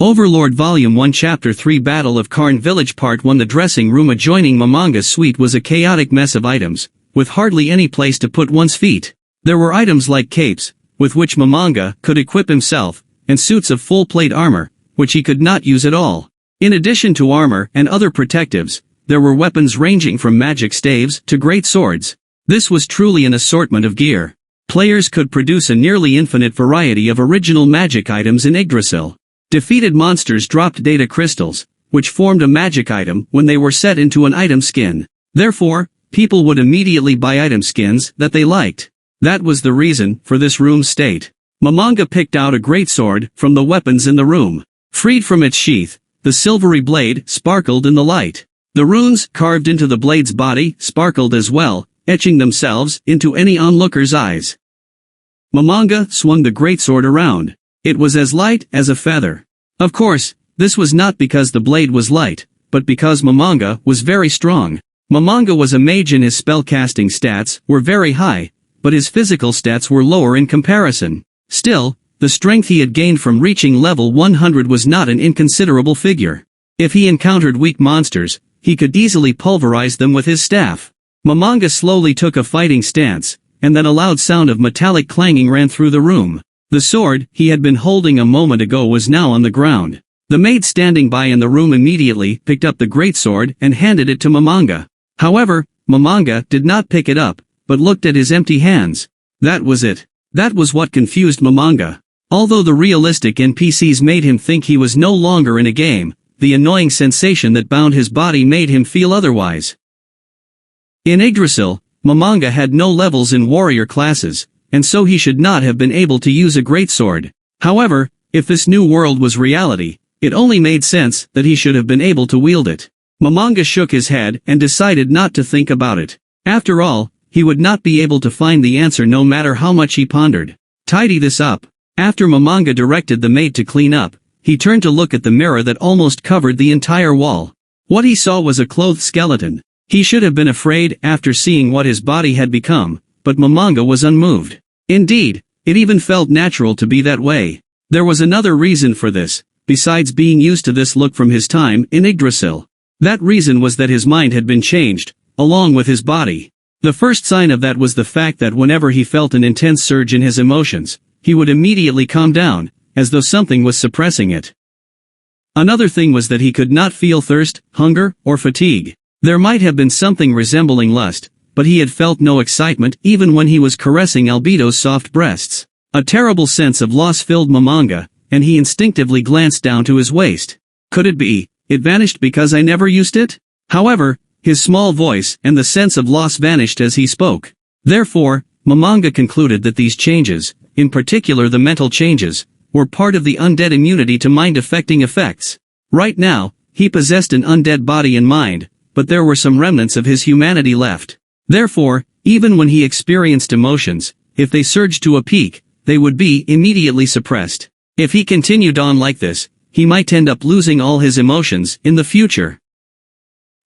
Overlord Volume 1 Chapter 3 Battle of Karn Village Part 1 The dressing room adjoining Momonga's suite was a chaotic mess of items, with hardly any place to put one's feet. There were items like capes, with which Momonga could equip himself, and suits of full plate armor, which he could not use at all. In addition to armor and other protectives, there were weapons ranging from magic staves to great swords. This was truly an assortment of gear. Players could produce a nearly infinite variety of original magic items in Yggdrasil. Defeated monsters dropped data crystals, which formed a magic item when they were set into an item skin. Therefore, people would immediately buy item skins that they liked. That was the reason for this room's state. Momonga picked out a greatsword from the weapons in the room. Freed from its sheath, the silvery blade sparkled in the light. The runes carved into the blade's body sparkled as well, etching themselves into any onlooker's eyes. Momonga swung the greatsword around. It was as light as a feather. Of course, this was not because the blade was light, but because Momonga was very strong. Momonga was a mage and his spellcasting stats were very high, but his physical stats were lower in comparison. Still, the strength he had gained from reaching level 100 was not an inconsiderable figure. If he encountered weak monsters, he could easily pulverize them with his staff. Momonga slowly took a fighting stance, and then a loud sound of metallic clanging ran through the room. The sword he had been holding a moment ago was now on the ground. The maid standing by in the room immediately picked up the greatsword and handed it to Momonga. However, Momonga did not pick it up, but looked at his empty hands. That was it. That was what confused Momonga. Although the realistic NPCs made him think he was no longer in a game, the annoying sensation that bound his body made him feel otherwise. In Yggdrasil, Momonga had no levels in warrior classes, and so he should not have been able to use a greatsword. However, if this new world was reality, it only made sense that he should have been able to wield it. Momonga shook his head and decided not to think about it. After all, he would not be able to find the answer no matter how much he pondered. Tidy this up. After Momonga directed the maid to clean up, he turned to look at the mirror that almost covered the entire wall. What he saw was a clothed skeleton. He should have been afraid after seeing what his body had become, but Momonga was unmoved. Indeed, it even felt natural to be that way. There was another reason for this, besides being used to this look from his time in Yggdrasil. That reason was that his mind had been changed, along with his body. The first sign of that was the fact that whenever he felt an intense surge in his emotions, he would immediately calm down, as though something was suppressing it. Another thing was that he could not feel thirst, hunger, or fatigue. There might have been something resembling lust, but he had felt no excitement even when he was caressing Albedo's soft breasts. A terrible sense of loss filled Momonga, and he instinctively glanced down to his waist. Could it be, it vanished because I never used it? However, his small voice and the sense of loss vanished as he spoke. Therefore, Momonga concluded that these changes, in particular the mental changes, were part of the undead immunity to mind-affecting effects. Right now, he possessed an undead body and mind, but there were some remnants of his humanity left. Therefore, even when he experienced emotions, if they surged to a peak, they would be immediately suppressed. If he continued on like this, he might end up losing all his emotions in the future.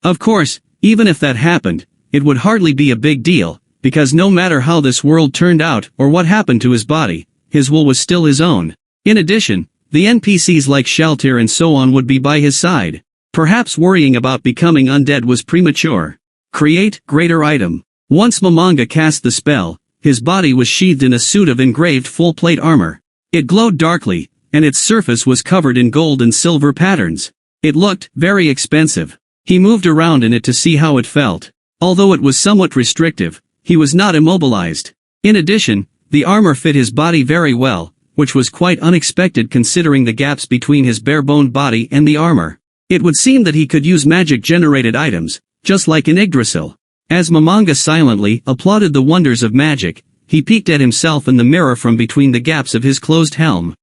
Of course, even if that happened, it would hardly be a big deal, because no matter how this world turned out or what happened to his body, his will was still his own. In addition, the NPCs like Shaltir and so on would be by his side. Perhaps worrying about becoming undead was premature. Create greater item. Once Momonga cast the spell, his body was sheathed in a suit of engraved full-plate armor. It glowed darkly, and its surface was covered in gold and silver patterns. It looked very expensive. He moved around in it to see how it felt. Although it was somewhat restrictive, he was not immobilized. In addition, the armor fit his body very well, which was quite unexpected considering the gaps between his bare-boned body and the armor. It would seem that he could use magic-generated items, just like in Yggdrasil. As Momonga silently applauded the wonders of magic, he peeked at himself in the mirror from between the gaps of his closed helm.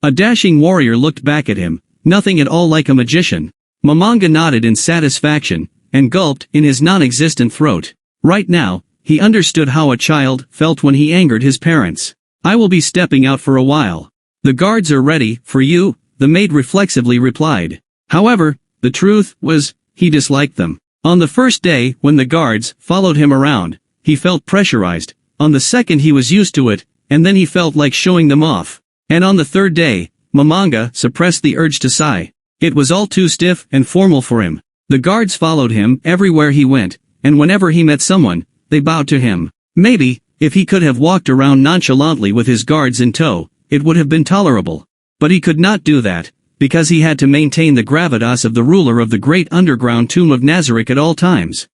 A dashing warrior looked back at him, nothing at all like a magician. Momonga nodded in satisfaction, and gulped in his non-existent throat. Right now, he understood how a child felt when he angered his parents. I will be stepping out for a while. The guards are ready for you, the maid reflexively replied. However, the truth was, he disliked them. On the first day, when the guards followed him around, he felt pressurized. On the second he was used to it, and then he felt like showing them off. And on the third day, Mamanga suppressed the urge to sigh. It was all too stiff and formal for him. The guards followed him everywhere he went, and whenever he met someone, they bowed to him. Maybe, if he could have walked around nonchalantly with his guards in tow, it would have been tolerable. But he could not do that, because he had to maintain the gravitas of the ruler of the great underground tomb of Nazareth at all times.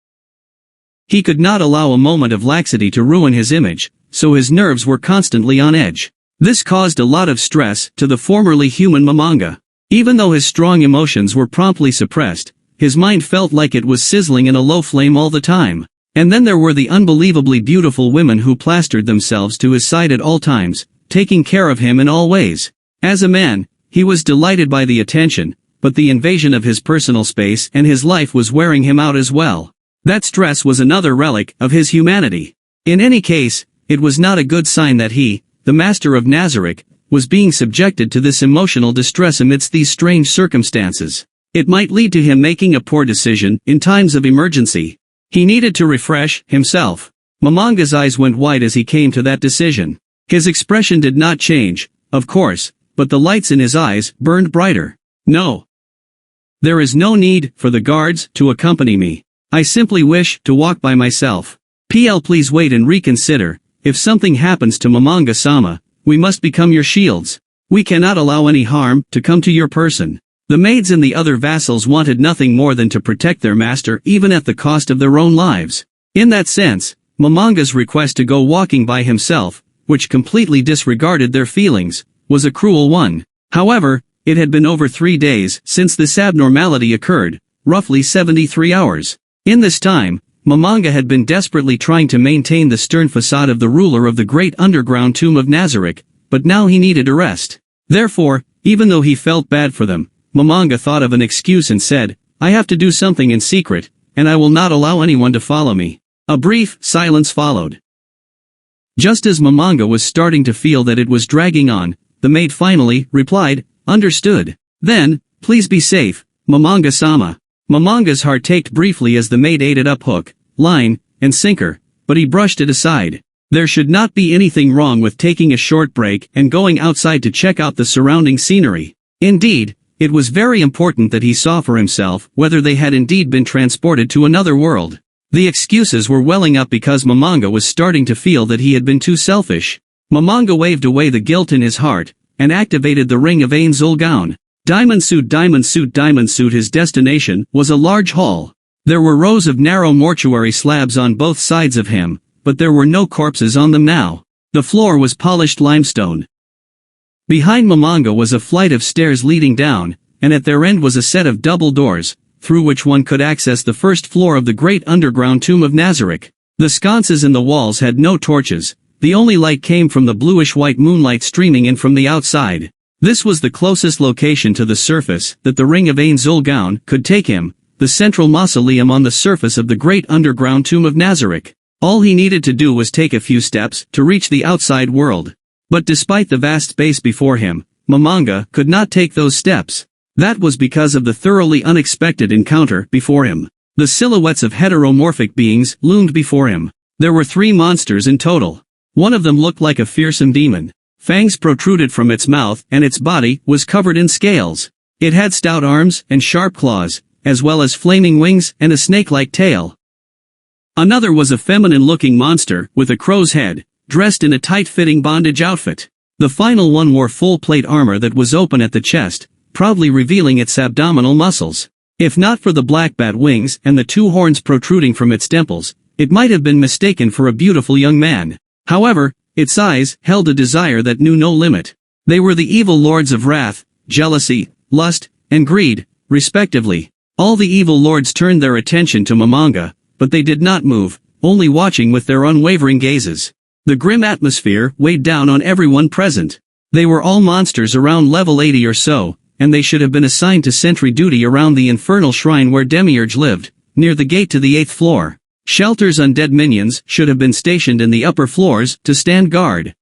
He could not allow a moment of laxity to ruin his image, so his nerves were constantly on edge. This caused a lot of stress to the formerly human Mamanga. Even though his strong emotions were promptly suppressed, his mind felt like it was sizzling in a low flame all the time. And then there were the unbelievably beautiful women who plastered themselves to his side at all times, taking care of him in all ways. As a man, he was delighted by the attention, but the invasion of his personal space and his life was wearing him out as well. That stress was another relic of his humanity. In any case, it was not a good sign that he, the master of Nazareth, was being subjected to this emotional distress amidst these strange circumstances. It might lead to him making a poor decision in times of emergency. He needed to refresh himself. Mamanga's eyes went wide as he came to that decision. His expression did not change, of course, but the lights in his eyes burned brighter. No. There is no need for the guards to accompany me. I simply wish to walk by myself. Please wait and reconsider. If something happens to Mamanga-sama, we must become your shields. We cannot allow any harm to come to your person. The maids and the other vassals wanted nothing more than to protect their master even at the cost of their own lives. In that sense, Mamanga's request to go walking by himself, which completely disregarded their feelings, was a cruel one. However, it had been over 3 days since this abnormality occurred, roughly 73 hours. In this time, Mamanga had been desperately trying to maintain the stern facade of the ruler of the great underground tomb of Nazareth, but now he needed a rest. Therefore, even though he felt bad for them, Mamanga thought of an excuse and said, I have to do something in secret, and I will not allow anyone to follow me. A brief silence followed. Just as Mamanga was starting to feel that it was dragging on, the maid finally replied, Understood. Then, please be safe, Mamanga-sama. Mamanga's heart ached briefly as the maid ate it up hook, line, and sinker, but he brushed it aside. There should not be anything wrong with taking a short break and going outside to check out the surrounding scenery. Indeed, it was very important that he saw for himself whether they had indeed been transported to another world. The excuses were welling up because Mamanga was starting to feel that he had been too selfish. Mamanga waved away the guilt in his heart, and activated the ring of Ain Zulgaun. Diamond suit, diamond suit, diamond suit. His destination was a large hall. There were rows of narrow mortuary slabs on both sides of him, but there were no corpses on them now. The floor was polished limestone. Behind Mamanga was a flight of stairs leading down, and at their end was a set of double doors, through which one could access the first floor of the great underground tomb of Nazareth. The sconces in the walls had no torches. The only light came from the bluish-white moonlight streaming in from the outside. This was the closest location to the surface that the ring of Ain Zulgaun could take him, the central mausoleum on the surface of the great underground tomb of Nazareth. All he needed to do was take a few steps to reach the outside world. But despite the vast space before him, Mamanga could not take those steps. That was because of the thoroughly unexpected encounter before him. The silhouettes of heteromorphic beings loomed before him. There were 3 monsters in total. One of them looked like a fearsome demon. Fangs protruded from its mouth and its body was covered in scales. It had stout arms and sharp claws, as well as flaming wings and a snake-like tail. Another was a feminine-looking monster with a crow's head, dressed in a tight-fitting bondage outfit. The final one wore full-plate armor that was open at the chest, proudly revealing its abdominal muscles. If not for the black bat wings and the 2 horns protruding from its temples, it might have been mistaken for a beautiful young man. However, its eyes held a desire that knew no limit. They were the evil lords of wrath, jealousy, lust, and greed, respectively. All the evil lords turned their attention to Mamanga, but they did not move, only watching with their unwavering gazes. The grim atmosphere weighed down on everyone present. They were all monsters around level 80 or so, and they should have been assigned to sentry duty around the infernal shrine where Demiurge lived, near the gate to the 8th floor. Shelter's undead minions should have been stationed in the upper floors to stand guard.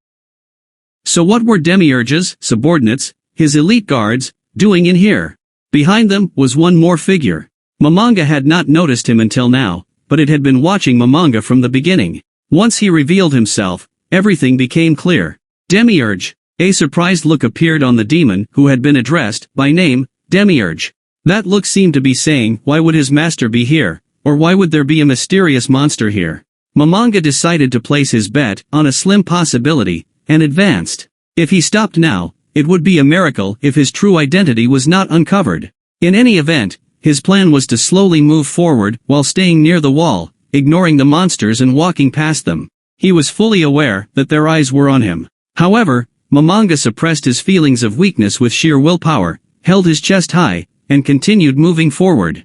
So what were Demiurge's subordinates, his elite guards, doing in here? Behind them was one more figure. Mamanga had not noticed him until now, but it had been watching Mamanga from the beginning. Once he revealed himself, everything became clear. Demiurge. A surprised look appeared on the demon who had been addressed, by name, Demiurge. That look seemed to be saying, why would his master be here, or why would there be a mysterious monster here? Momonga decided to place his bet on a slim possibility, and advanced. If he stopped now, it would be a miracle if his true identity was not uncovered. In any event, his plan was to slowly move forward while staying near the wall, ignoring the monsters and walking past them. He was fully aware that their eyes were on him. However, Momonga suppressed his feelings of weakness with sheer willpower, held his chest high, and continued moving forward.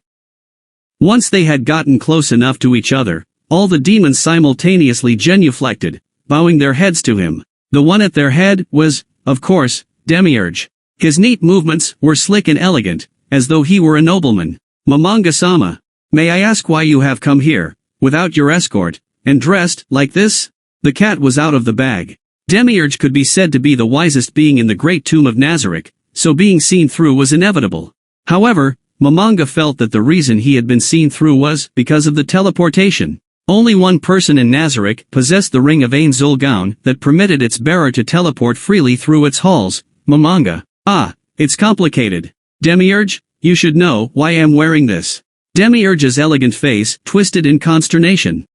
Once they had gotten close enough to each other, all the demons simultaneously genuflected, bowing their heads to him. The one at their head was, of course, Demiurge. His neat movements were slick and elegant, as though he were a nobleman. Momonga-sama, may I ask why you have come here, without your escort, and dressed like this? The cat was out of the bag. Demiurge could be said to be the wisest being in the great tomb of Nazarick, so being seen through was inevitable. However, Momonga felt that the reason he had been seen through was because of the teleportation. Only one person in Nazarick possessed the ring of Ain Zulgaun that permitted its bearer to teleport freely through its halls, Momonga. Ah, it's complicated. Demiurge, you should know why I am wearing this. Demiurge's elegant face twisted in consternation.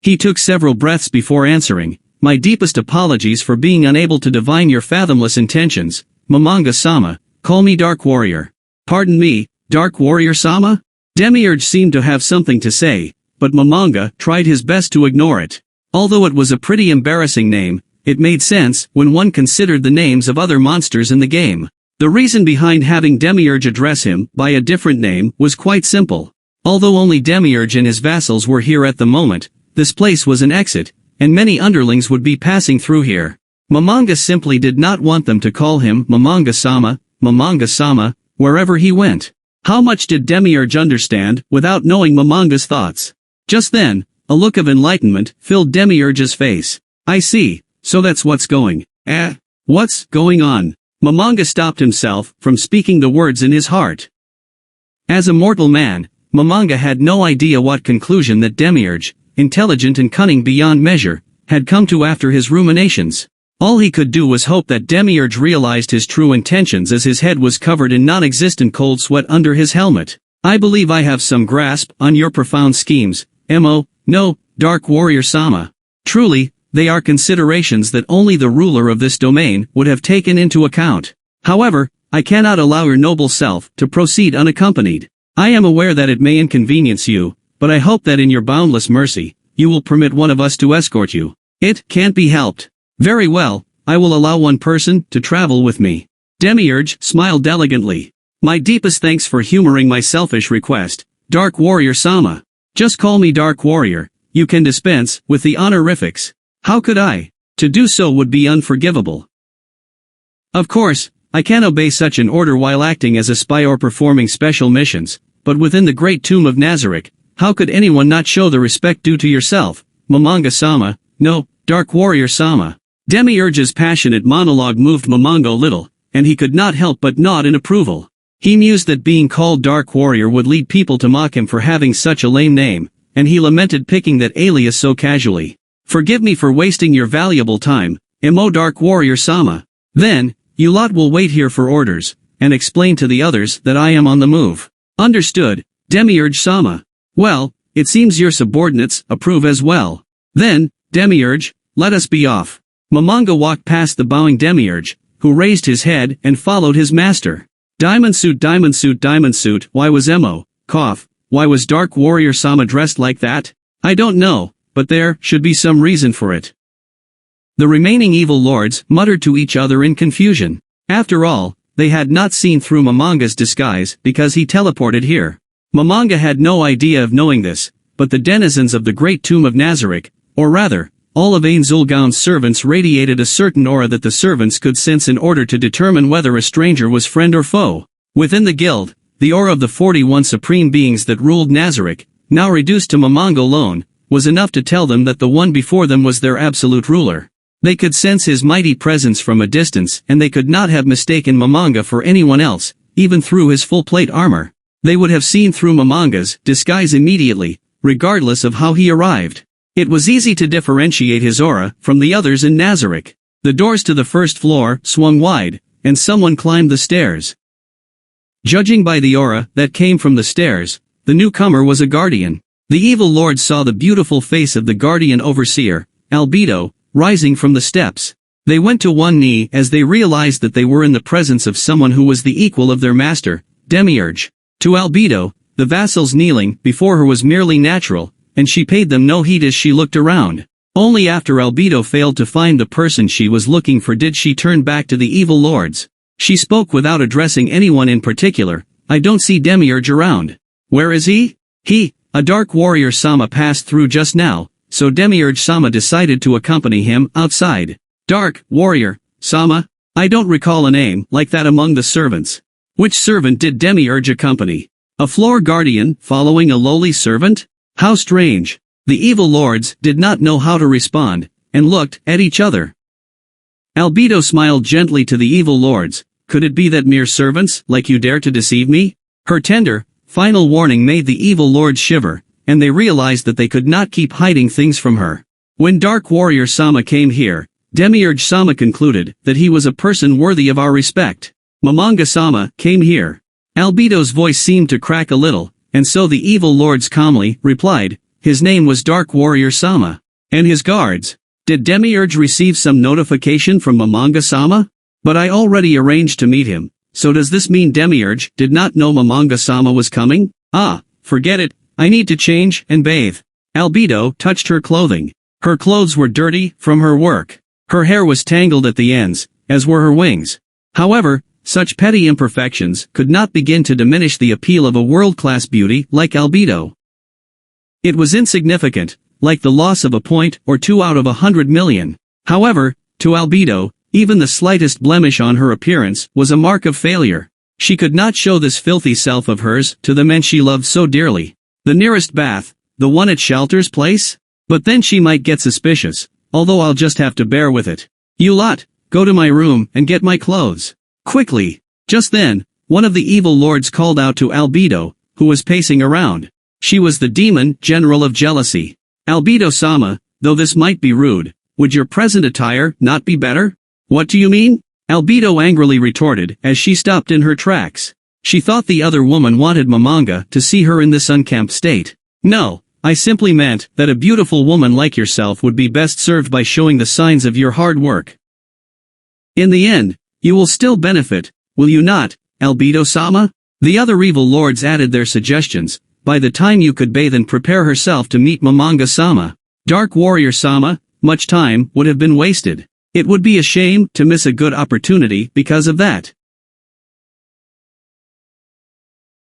He took several breaths before answering, my deepest apologies for being unable to divine your fathomless intentions, Momonga-sama, call me Dark Warrior. Pardon me, Dark Warrior-sama? Demiurge seemed to have something to say, but Momonga tried his best to ignore it. Although it was a pretty embarrassing name, it made sense when one considered the names of other monsters in the game. The reason behind having Demiurge address him by a different name was quite simple. Although only Demiurge and his vassals were here at the moment, this place was an exit, and many underlings would be passing through here. Momonga simply did not want them to call him Momonga-sama, Momonga-sama, wherever he went. How much did Demiurge understand without knowing Momonga's thoughts? Just then, a look of enlightenment filled Demiurge's face. I see, so that's what's going. What's going on? Momonga stopped himself from speaking the words in his heart. As a mortal man, Momonga had no idea what conclusion that Demiurge, intelligent and cunning beyond measure, had come to after his ruminations. All he could do was hope that Demiurge realized his true intentions as his head was covered in non-existent cold sweat under his helmet. I believe I have some grasp on your profound schemes, no, Dark Warrior-sama. Truly, they are considerations that only the ruler of this domain would have taken into account. However, I cannot allow your noble self to proceed unaccompanied. I am aware that it may inconvenience you, but I hope that in your boundless mercy, you will permit one of us to escort you. It can't be helped. Very well, I will allow one person to travel with me. Demiurge smiled elegantly. My deepest thanks for humoring my selfish request, Dark Warrior-sama. Just call me Dark Warrior, you can dispense with the honorifics. How could I? To do so would be unforgivable. Of course, I can obey such an order while acting as a spy or performing special missions, but within the great tomb of Nazarick, how could anyone not show the respect due to yourself, Momonga-sama? No, Dark Warrior-sama. Demiurge's passionate monologue moved Momonga a little, and he could not help but nod in approval. He mused that being called Dark Warrior would lead people to mock him for having such a lame name, and he lamented picking that alias so casually. Forgive me for wasting your valuable time, Dark Warrior-sama. Then, you lot will wait here for orders, and explain to the others that I am on the move. Understood, Demiurge-sama. Well, it seems your subordinates approve as well. Then, Demiurge, let us be off. Momonga walked past the bowing Demiurge, who raised his head and followed his master. Diamond suit, diamond suit, diamond suit, why was why was Dark Warrior-sama dressed like that? I don't know, but there should be some reason for it. The remaining evil lords muttered to each other in confusion. After all, they had not seen through Momonga's disguise because he teleported here. Momonga had no idea of knowing this, but the denizens of the great tomb of Nazarick, or rather, all of Ain Zulgaun's servants radiated a certain aura that the servants could sense in order to determine whether a stranger was friend or foe. Within the guild, the aura of the 41 supreme beings that ruled Nazarick, now reduced to Momonga alone, was enough to tell them that the one before them was their absolute ruler. They could sense his mighty presence from a distance and they could not have mistaken Momonga for anyone else, even through his full plate armor. They would have seen through Momonga's disguise immediately, regardless of how he arrived. It was easy to differentiate his aura from the others in Nazarick. The doors to the first floor swung wide, and someone climbed the stairs. Judging by the aura that came from the stairs, the newcomer was a guardian. The evil lord saw the beautiful face of the guardian overseer, Albedo, rising from the steps. They went to one knee as they realized that they were in the presence of someone who was the equal of their master, Demiurge. To Albedo, the vassals kneeling before her was merely natural, and she paid them no heed as she looked around. Only after Albedo failed to find the person she was looking for did she turn back to the evil lords. She spoke without addressing anyone in particular. "I don't see Demiurge around. Where is he?" A dark warrior Sama passed through just now, so Demiurge Sama decided to accompany him outside. Dark warrior Sama? I don't recall a name like that among the servants. Which servant did Demiurge accompany? A floor guardian following a lowly servant? How strange. The evil lords did not know how to respond, and looked at each other. Albedo smiled gently to the evil lords. "Could it be that mere servants like you dare to deceive me?" Her tender, final warning made the evil lords shiver, and they realized that they could not keep hiding things from her. When Dark Warrior Sama came here, Demiurge Sama concluded that he was a person worthy of our respect. Mamanga Sama came here. Albedo's voice seemed to crack a little, and so the evil lords calmly replied, "His name was Dark Warrior Sama. And his guards? Did Demiurge receive some notification from Mamanga Sama? But I already arranged to meet him, so does this mean Demiurge did not know Mamanga Sama was coming? Forget it, I need to change and bathe." Albedo touched her clothing. Her clothes were dirty from her work. Her hair was tangled at the ends, as were her wings. However, such petty imperfections could not begin to diminish the appeal of a world-class beauty like Albedo. It was insignificant, like the loss of a point or two out of 100 million. However, to Albedo, even the slightest blemish on her appearance was a mark of failure. She could not show this filthy self of hers to the men she loved so dearly. The nearest bath, the one at Shelter's place? But then she might get suspicious, although I'll just have to bear with it. "You lot, go to my room and get my clothes. Quickly." Just then, one of the evil lords called out to Albedo, who was pacing around. She was the demon general of jealousy. "Albedo-sama, though this might be rude, would your present attire not be better?" "What do you mean?" Albedo angrily retorted as she stopped in her tracks. She thought the other woman wanted Mamanga to see her in this unkempt state. "No, I simply meant that a beautiful woman like yourself would be best served by showing the signs of your hard work. In the end, you will still benefit, will you not, Albedo-sama?" The other evil lords added their suggestions. "By the time you could bathe and prepare herself to meet Mamanga-sama, Dark Warrior-sama, much time would have been wasted. It would be a shame to miss a good opportunity because of that."